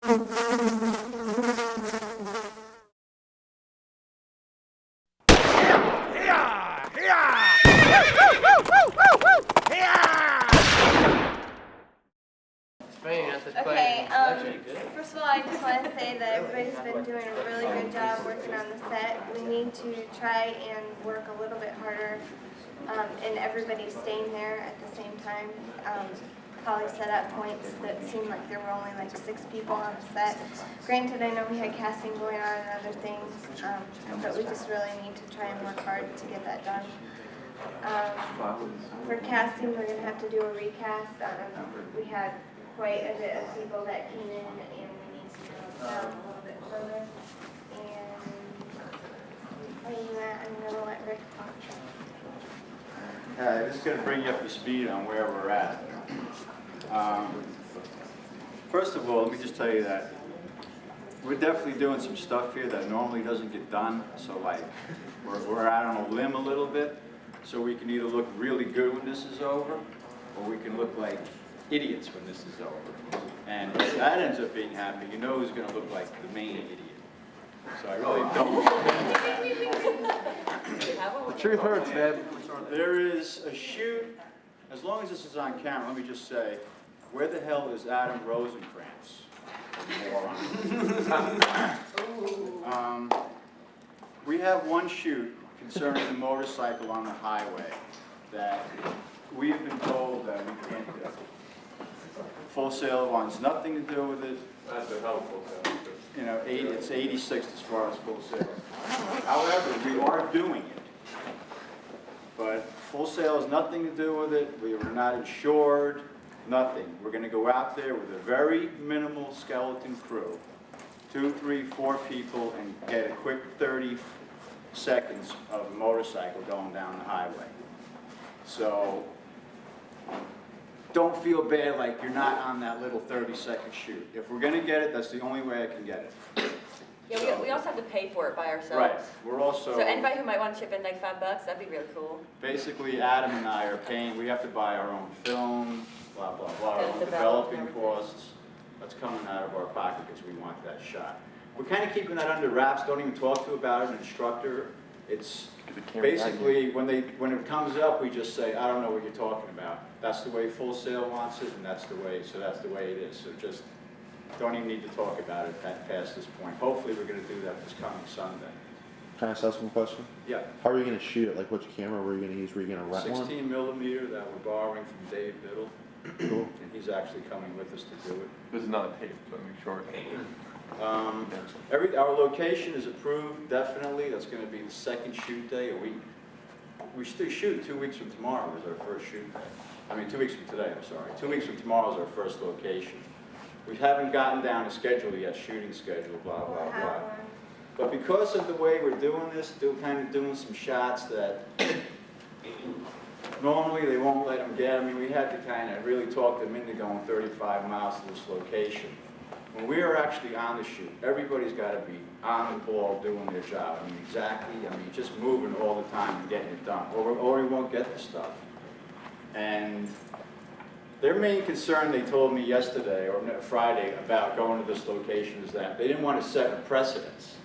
Okay, first of all, I just want to say that everybody's been doing a really good job working on the set. We need to try and work a little bit harder, and everybody's staying there at the same time. Holly set up points that seemed like there were only like 6 people on the set. Granted, I know we had casting going on and other things, but we just really need to try and work hard to get that done. For casting, we're going to have to do a recast. We had quite a bit of people that came in, and we need to down a little bit further. And other than that, I'm going to let Rick talk. This is going to bring you up to speed on where we're at. First of all, let me just tell you that we're definitely doing some stuff here that normally doesn't get done. So like, we're out on a limb a little bit. So we can either look really good when this is over, or we can look like idiots when this is over. And if that ends up being happening, you know who's going to look like the main idiot. So I really don't. The truth hurts, man. There is a shoot, as long as this is on camera, let me just say, where the hell is Adam Rosencrantz? We have one shoot concerning the motorcycle on the highway that we've been told that we can't do. Full Sail wants nothing to do with it. That's a helpful thing. You know, it's 86 as far as Full Sail. However, we are doing it. But Full Sail has nothing to do with it. We were not insured, nothing. We're going to go out there with a very minimal skeleton crew, 2, 3, 4 people, and get a quick 30 seconds of a motorcycle going down the highway. So don't feel bad like you're not on that little 30-second shoot. If we're going to get it, that's the only way I can get it. Yeah, we also have to pay for it by ourselves. Right. We're also... So anybody who might want to chip in like $5, that'd be really cool. Basically, Adam and I are paying, we have to buy our own film, blah, blah, blah, our own developing costs. That's coming out of our pocket because we want that shot. We're kind of keeping that under wraps, don't even talk to about it, an instructor. It's basically, when it comes up, we just say, I don't know what you're talking about. That's the way Full Sail wants it, and that's the way it is. So just don't even need to talk about it past this point. Hopefully we're going to do that this coming Sunday. Can I ask one question? Yeah. How are you going to shoot it? Like, which camera were you going to use? Were you going to rent 16 millimeter that we're borrowing from Dave Biddle. Cool. And he's actually coming with us to do it. This is not taped, so make sure. Our location is approved, definitely. That's going to be the second shoot day. We still shoot 2 weeks from tomorrow is our first shoot day. I mean, 2 weeks from today, I'm sorry. 2 weeks from tomorrow is our first location. We haven't gotten down a schedule yet, shooting schedule, blah, blah, blah. But because of the way we're doing this, kind of doing some shots that normally they won't let them get. I mean, we had to kind of really talk them into going 35 miles to this location. When we are actually on the shoot, everybody's got to be on the ball doing their job. I mean, just moving all the time and getting it done, or we won't get the stuff. And their main concern, they told me yesterday or Friday about going to this location is that they didn't want to set a precedence.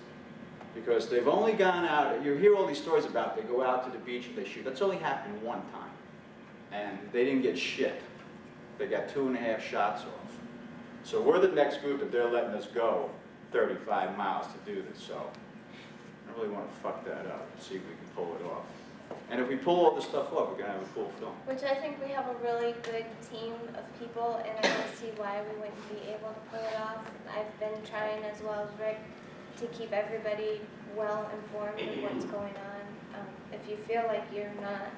Because they've only gone out, you hear all these stories about they go out to the beach and they shoot. That's only happened one time. And they didn't get shit. They got 2.5 shots off. So we're the next group that they're letting us go 35 miles to do this. So I really want to fuck that up and see if we can pull it off. And if we pull all this stuff off, we're going to have a cool film. Which I think we have a really good team of people, and I don't see why we wouldn't be able to pull it off. I've been trying, as well as Rick, to keep everybody well informed of what's going on. If you feel like you're not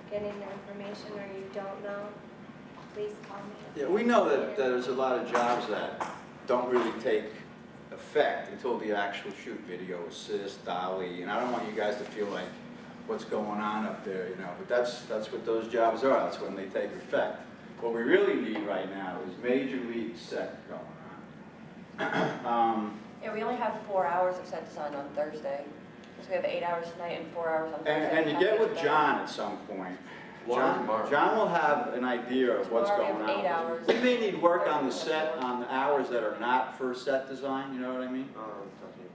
getting the information or you don't know, please call me. Yeah, we know that there's a lot of jobs that don't really take effect until the actual shoot, video assist, dolly, and I don't want you guys to feel like what's going on up there, you know, but that's what those jobs are. That's when they take effect. What we really need right now is major league set going on. Yeah, we only have 4 hours of set design on Thursday. So we have 8 hours tonight and 4 hours on Thursday. And you get with John at some point. John will have an idea of what's Tomorrow we going have on. 8 hours. We may need work on the set, on the hours that are not for set design, you know what I mean?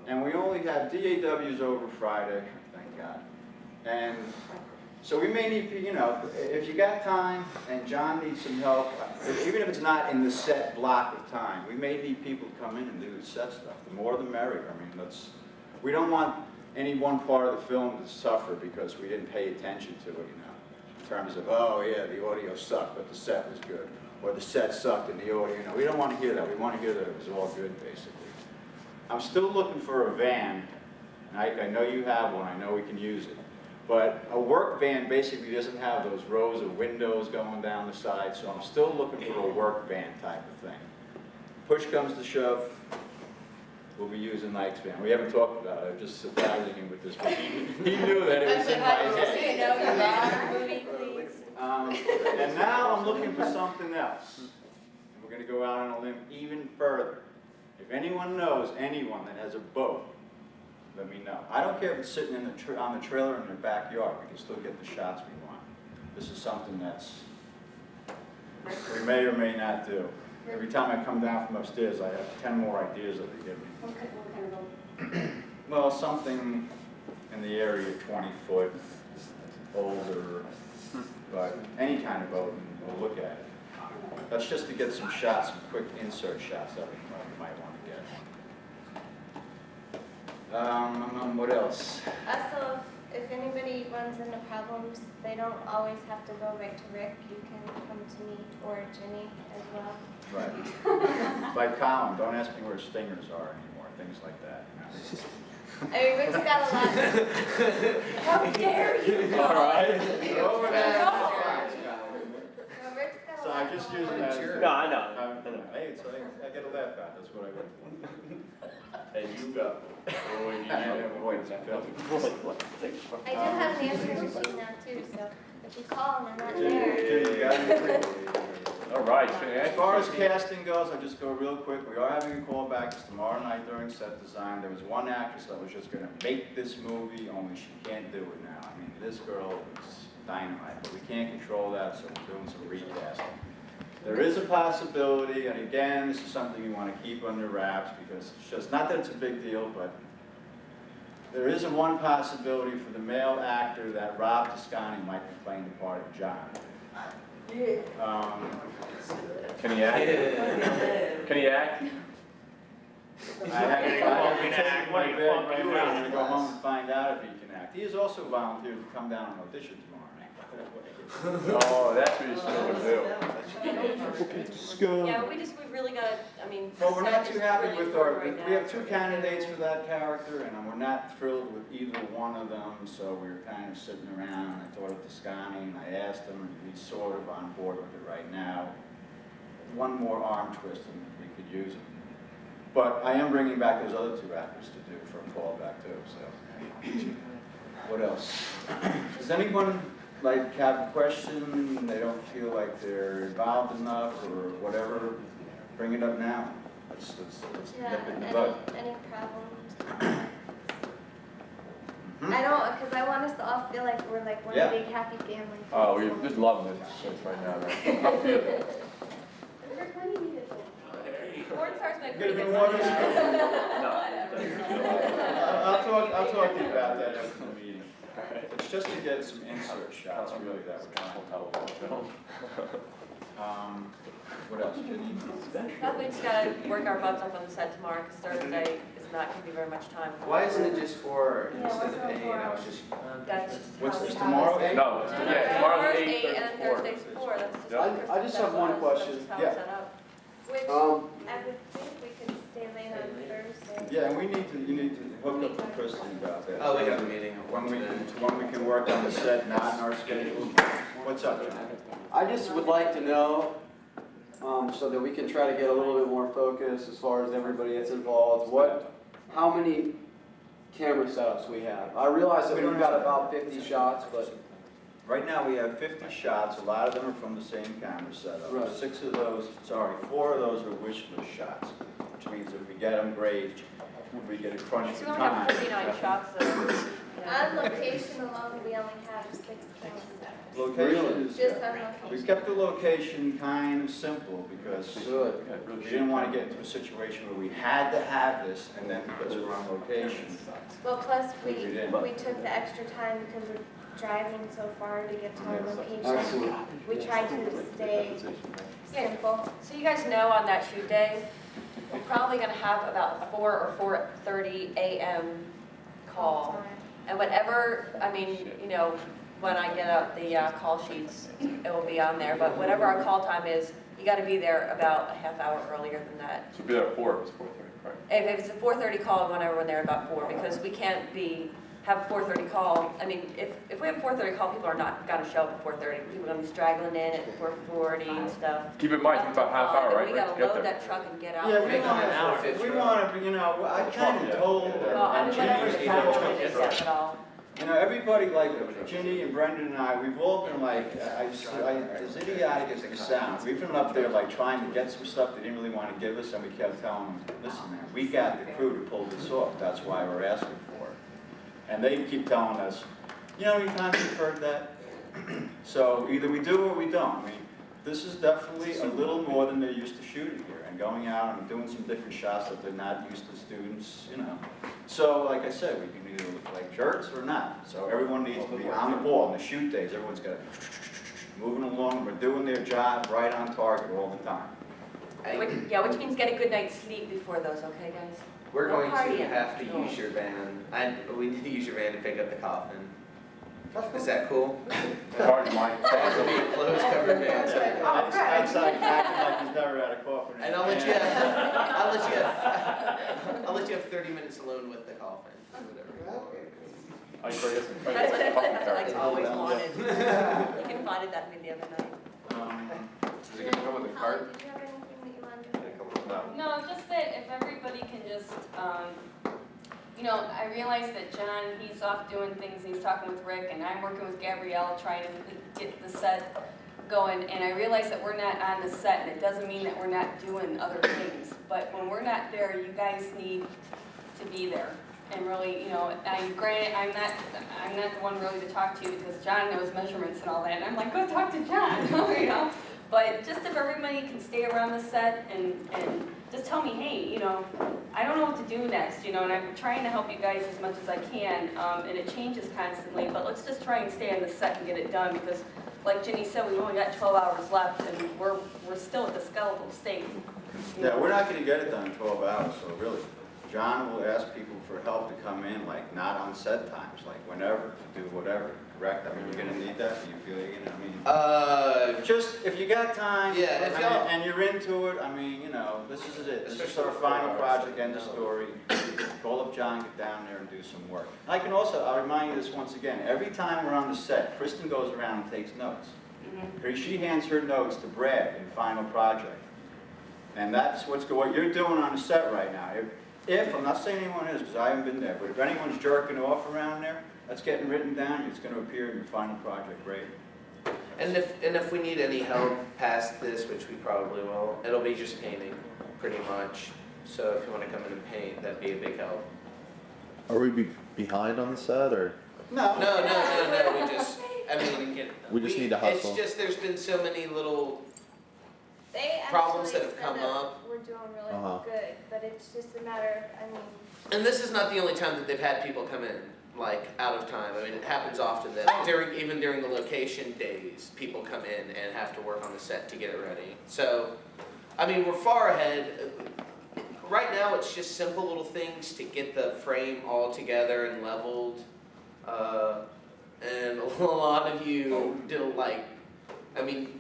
And we only have DAWs over Friday, thank God. And so we may need, you know, if you got time and John needs some help, even if it's not in the set block of time, we may need people to come in and do the set stuff. The more the merrier. I mean, we don't want any one part of the film to suffer because we didn't pay attention to it, you know, in terms of, oh yeah, the audio sucked, but the set was good. Or the set sucked and the audio, you know, we don't want to hear that. We want to hear that it was all good, basically. I'm still looking for a van. And I know you have one, I know we can use it. But a work van basically doesn't have those rows of windows going down the side, so I'm still looking for a work van type of thing. Push comes to shove, we'll be using Mike's van. We haven't talked about it, I'm just surprising him with this, but he knew that it was in my head. And now I'm looking for something else. And we're gonna go out on a limb even further. If anyone knows anyone that has a boat, let me know. I don't care if it's sitting in on the trailer in their backyard, we can still get the shots we want. This is something we may or may not do. Every time I come down from upstairs, I have 10 more ideas that they give me. What kind of boat? Well, something in the area of 20 foot, older, but any kind of boat, and we'll look at it. That's just to get some shots, some quick insert shots that we might want to get. What else? Also, if anybody runs into problems, they don't always have to go right to Rick. You can come to me or Jenny as well. Right. Like Colin, don't ask me where stingers are anymore, things like that. I mean, Rick's got a lot. How dare you? All right. Over there. No, Rick's got a So lot. I'm just using that. No, I know. Hey, so I get a laugh out, that's what I went for. Hey, you go. Boy, it's I do have an answering machine now too, so if you call and I'm not Jenny, there. you got anything? All right. As far as casting goes, I'll just go real quick. We are having a call back. It's tomorrow night during set design. There was one actress that was just going to make this movie, only she can't do it now. I mean, this girl is dynamite, but we can't control that, so we're doing some recasting. There is a possibility, and again, this is something you want to keep under wraps because it's just, not that it's a big deal, but there is one possibility for the male actor that Rob Toscani might be playing the part of John. Can he act? Can he act? I have one bed right now. I'm gonna go home and find out if he can act. He has also volunteered to come down and audition tomorrow night. Oh, that's what he's supposed to do. Yeah, we really gotta, I mean. Well, we're not set too is happy really with our, important right we now. have two candidates for that character, and we're not thrilled with either one of them, so we were kind of sitting around. I thought of Toscani, and I asked him, and he's sort of on board with it right now. One more arm twist, and we could use him. But I am bringing back those other two actors to do for a callback too, so. What else? Does anyone have a question, they don't feel like they're involved enough or whatever, bring it up now. Let's Yeah, nip it in the bud. any problems? I don't, because I want us to all feel like we're like one Yeah. big happy family. Oh, we're just loving this place right now, man. I feel it. Porn stars make Get pretty it good in money. water? No. I'll talk to you about that after the meeting. It's just to get some insert shots, really, that we're trying to help. What else? Probably just gotta work our butts off on the set tomorrow, because Thursday is not gonna be very much time. Why isn't it just 4 Yeah, instead what's of the 8? 4 I was hours? just. That's just What's how we this, have tomorrow, it. 8? No, yeah, tomorrow's 8, and Thursday's Thursday's 4. 4, that's just. Yep. I just have one question. That's just how Yeah. it's set up. Which Um, I would think we could stay late on Thursday. Yeah, and you need to hook up with Kristen about that. Oh, we have a meeting. When we can work on the set, not in our schedule. What's up, John? I just would like to know, so that we can try to get a little bit more focus as far as everybody that's involved, how many camera setups we have. I realize that We don't we've got have- about 50 shots, but Right now, we have 50 shots, a lot of them are from the same camera setup. Right. 4 of those are wish list shots, which means if we get them, great. If we get a crunch So for we only have time. 39 shots, though. On location alone, we only have 6 camera setups. Location is, Just on we location. kept the location kind of simple because Good. we didn't want to get into a situation where we had to have this and then because we're on location. Well, plus we We did. took the extra time because we're driving so far to get to our location. Absolutely. We tried to stay simple. So you guys know on that shoot day, we're probably gonna have about a 4 or 4:30 a.m. call. And whatever, I mean, you know, when I get out the call sheets, it will be on there. But whatever our call time is, you gotta be there about a half hour earlier than that. Should be there at 4, it was 4:30, right? If it's a 4:30 call, we want everyone there about 4, because we can't have a 4:30 call. I mean, if we have a 4:30 call, people are not gonna show up at 4:30. People are gonna be straggling in at 4:40 and stuff. Keep in mind, it's about half hour, right? We to gotta get load there. that truck and get out. Yeah, Make it an hour, we want to, you know, I kind of told, Well, I and mean, whatever the Ginny, time is, at all. you know, everybody, like Ginny and Brendan and I, we've all been like, as idiotic as it sounds, we've been up there like trying to get some stuff they didn't really want to give us, and we kept telling them, listen, man, we got the crew to pull this off, that's why we're asking for it. And they keep telling us, you know how many times we've heard that? So either we do or we don't. I mean, this is definitely a little more than they're used to shooting here, and going out and doing some different shots that they're not used to students, you know. So, like I said, we can either look like jerks or not. So everyone needs to be on the ball. On the shoot days, everyone's got to moving along. We're doing their job right on target all the time. Which means get a good night's sleep before those, okay, guys? We're No going to partying. have to use your van. We need to use your van to pick up the coffin. Is that cool? Pardon my. It's gonna be a closed covered van. so- I'd acting like he's never had a coffin. And I'll let you have 30 minutes alone with the coffin. or whatever. I agree, it's a That's what coffee I car. always wanted. You can find it that me the other night. Is it gonna come with a cart? Did you have anything that you wanted to say? No. No, just that if everybody can just, you know, I realize that John, he's off doing things, he's talking with Rick, and I'm working with Gabrielle trying to get the set going, and I realize that we're not on the set, and it doesn't mean that we're not doing other things, but when we're not there, you guys need to be there. And really, you know, granted, I'm not the one really to talk to, because John knows measurements and all that, and I'm like, go talk to John, you know? But just if everybody can stay around the set and just tell me, hey, you know, I don't know what to do next, you know, and I'm trying to help you guys as much as I can, and it changes constantly, but let's just try and stay on the set and get it done, because like Ginny said, we've only got 12 hours left, and we're still at the skeletal state. Yeah, we're not going to get it done in 12 hours, so really, John will ask people for help to come in, like, not on set times, like, whenever, to do whatever, correct? I mean, you're going to need that, do you feel you're going to, I mean, just, if you got time, Yeah, if y'all- and you're into it, I mean, you know, this is it. This is our final project, end of story. Call up John, get down there and do some work. I can also, I'll remind you this once again, every time we're on the set, Kristen goes around and takes notes. She hands her notes to Brad in final project. And that's what you're doing on the set right now. If, I'm not saying anyone is, because I haven't been there, but if anyone's jerking off around there, that's getting written down, it's going to appear in your final project grade. And if we need any help past this, which we probably will, it'll be just painting, pretty much. So if you want to come in and paint, that'd be a big help. Are we behind on the set, or? No. No, we just, I mean, We just need to hustle. It's just, there's been so many little, They Problems actually that have said come that up. we're doing really Uh-huh. good, but it's just a matter of, I mean, and this is not the only time that they've had people come in, like, out of time. I mean, it happens often that even during the location days, people come in and have to work on the set to get it ready. So, I mean, we're far ahead. Right now, it's just simple little things to get the frame all together and leveled. And a lot of you did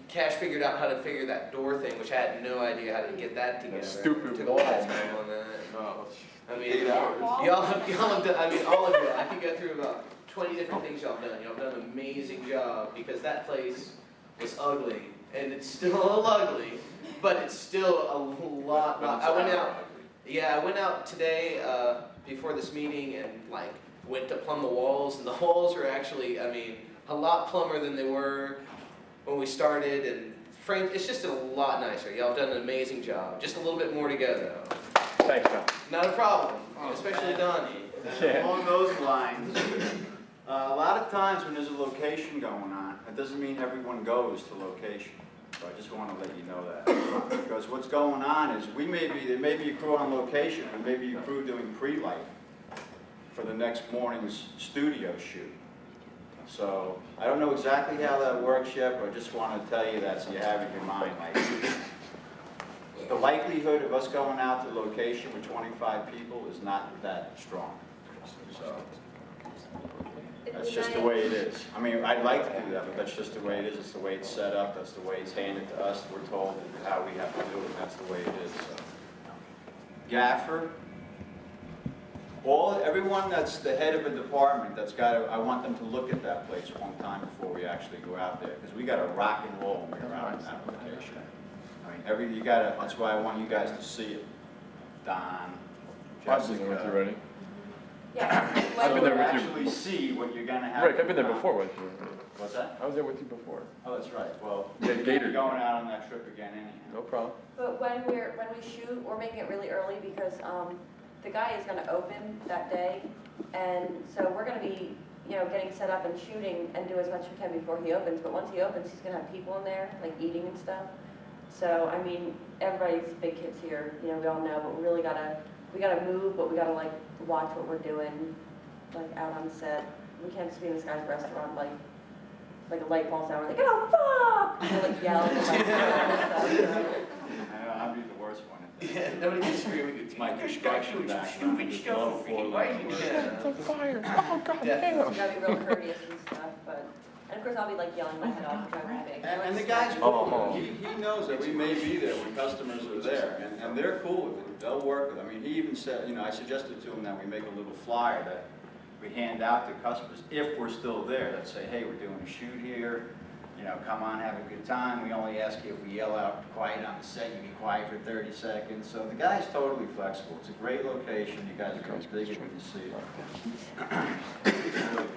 Cash figured out how to figure that door thing, which I had no idea how to get that together. Stupid Took a wall, lot of man. time on that. No. I mean, y'all have done, I mean, all of you, I could go through about 20 different things y'all have done. Y'all have done an amazing job, because that place was ugly, and it's still a little ugly, but it's still a lot, I went out today, before this meeting, and went to plumb the walls, and the walls are actually, I mean, a lot plumber than they were when we started, and framed, it's just a lot nicer. Y'all have done an amazing job. Just a little bit more to go, though. Thanks, John. Not a problem, especially Donnie. Yeah. Along those lines, A lot of times when there's a location going on, it doesn't mean everyone goes to location. So I just want to let you know that. Because what's going on is there may be a crew on location, or maybe a crew doing pre-light for the next morning's studio shoot. So I don't know exactly how that works yet, but I just want to tell you that so you have it in your mind. Like, the likelihood of us going out to location with 25 people is not that strong. So that's just the way it is. I mean, I'd like to do that, but that's just the way it is. It's the way it's set up. That's the way it's handed to us. We're told how we have to do it, and that's the way it is. So. Gaffer, everyone that's the head of a department that's got to, I want them to look at that place one time before we actually go out there, because we got to rock and roll when we're out in that location. I mean, that's why I want you guys to see it. Don, I've been there with you already. Yeah. I've been there with you. actually see what you're going to have. Rick, I've been there before with you. What's that? I was there with you before. Oh, that's right. Well, Yeah, Gator. we're going out on that trip again anyhow. No problem. But when we shoot, we're making it really early because the guy is gonna open that day. And so we're gonna be, getting set up and shooting and do as much as we can before he opens. But once he opens, he's gonna have people in there, like eating and stuff. So, I mean, everybody's big kids here, we all know, but we really gotta move, but we gotta like watch what we're doing, like out on set. We can't just be in this guy's restaurant, like a light falls down, we're like, oh, fuck! And we're like yelling and stuff. I'll be the worst one. Yeah, nobody can scream. It's my construction background. I just love four-legged work. It's on fire. Oh, God damn. You gotta be real courteous and stuff, but, and of course I'll be like yelling my head off, driving big. And the guy's cool. He knows that we may be there when customers are there, and they're cool with it. They'll work with it. I mean, he even said, I suggested to him that we make a little flyer that we hand out to customers if we're still there, that say, hey, we're doing a shoot here, come on, have a good time. We only ask you if we yell out quiet on the set, you be quiet for 30 seconds. So the guy's totally flexible. It's a great location. You guys are going to dig it when you see it. It's really good